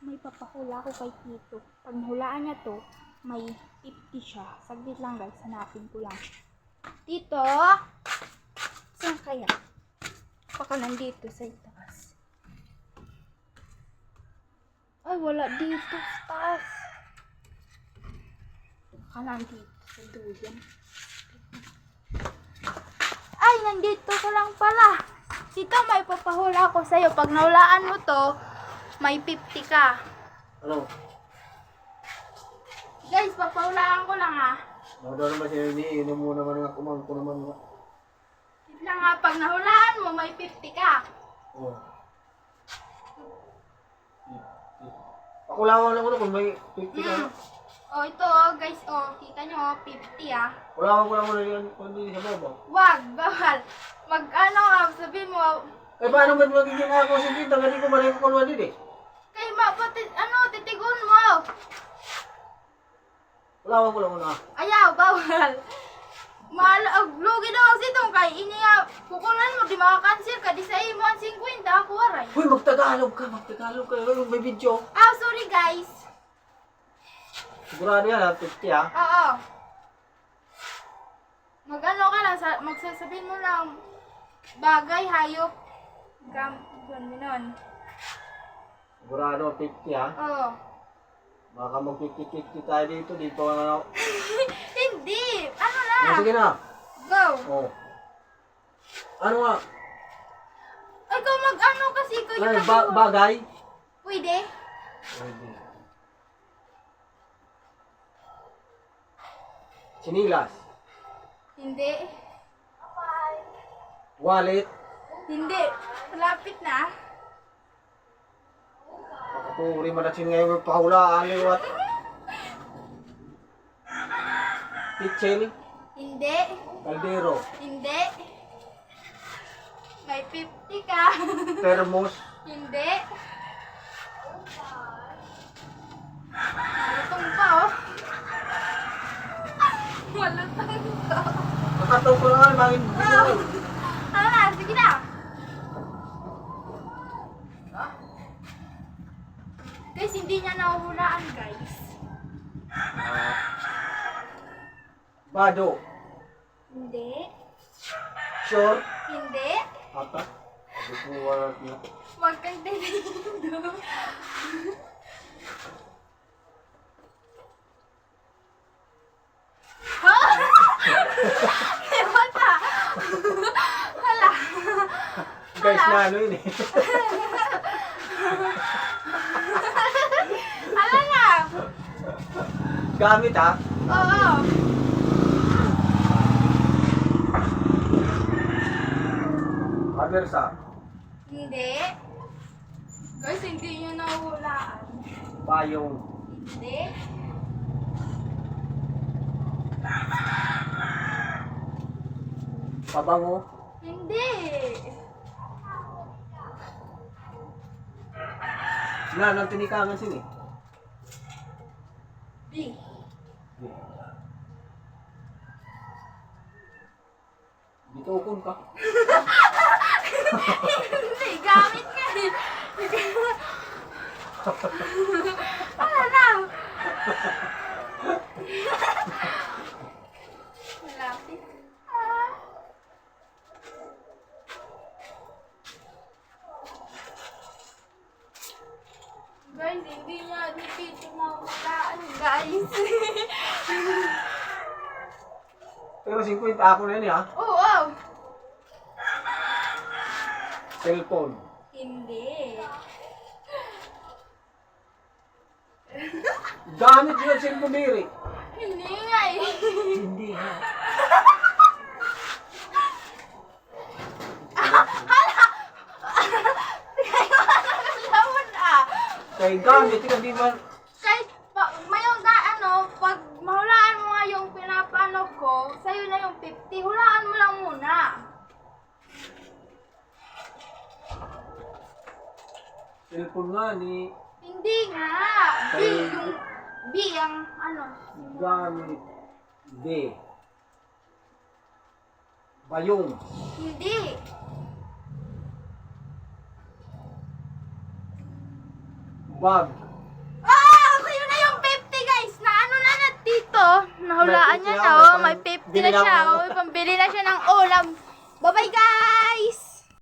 may papahula ko kay Tito. Pag nahulaan niya to, may 50 siya. Saglit lang guys, hanapin ko lang. Tito? Saan kaya? Baka nandito sa itaas. Ay, wala dito sa taas. Baka nandito sa duyan. Ay, nandito ka lang pala. Tito, may papahula ko sa'yo. Pag nahulaan mo to, may 50 ka. Ano? Guys, papahulaan ko lang ha. Daw naman siya iniinom mo naman nga, kumang ko naman nga. Wait lang ha, pag nahulaan mo, may 50 ka. Oh. Pakulawan lang ko na kung may 50 ka. Oh, ito oh, guys, oh, kita nyo oh, 50 ah. Kulawan ko na yan, kung hindi sa baba. Wag, bawal. Mag-ano ka, sabihin mo, Eh paano ba't magiging ako si Tita? Hindi ko malay ko kalwa din eh. kay pati, titigon mo. Kulawan ko lang na. Ayaw, bawal. Lugi daw kasi itong kay iniya, kukunan mo, di makakansir ka, di sa imo ang 50, ako aray. Uy, magtagalog ka. May video. Ah, sorry guys. Sigurado yan ha, 50 ha. Oo. Mag-ano ka lang, magsasabihin mo lang, bagay, hayop, gano'n. Sigurado 50 ha. Oo. Baka mag-50-50 tayo dito. Di pa ano. Hindi! Ano na? Sige na. Go! Oh. Ano nga? Ikaw mag-ano kasi ikaw yung Ay, nag- bagay? Pwede? Pwede. Sinilas. Hindi. Wallet. Hindi. Malapit na. Makapuri malasin ngayon may pahulaan. Liwat. Pitchel. Hindi. Kaldero. Hindi. May 50 ka. Termos. Hindi. Malutong pa oh. Malutong to. Nakataw ko lang bagay. Ano na? Sige na. Guys, hindi niya nahuhulaan guys. Bado. Hindi. Short. Hindi. Ata. Sabi ko wala na. Huwag kang tinindo. Ha? Bata. Hala. Guys na ano yun eh. Hala na. Gamit ha. Oo. Habersa. Hindi. Guys, hindi niyo nahuhulaan. Payong. Hindi. Pabango. Hindi. Na, nang tinikangan sin eh. B. Bitukon ka. Hindi, gamit ka eh. Wala na. Malapit. Guys, hindi niya dito mahulaan, guys. Pero 50 ako na yun eh ha. Oo. Cellphone. Hindi. Gamit yun cellphone diri. Hindi nga eh. Hindi ha. Kaya gamit yun, di ba? Kahit mayroong pag mahulaan mo nga yung pinapano ko, sa'yo na yung 50, hulaan mo lang muna. Cellphone nga ni Hindi nga. B ang gamit. D. Bayong. Hindi. Bag. nahulaan May niya 50 na, ako, oh. May may 50 na siya, pambili oh. Pambili na siya ng ulam. Bye-bye, guys!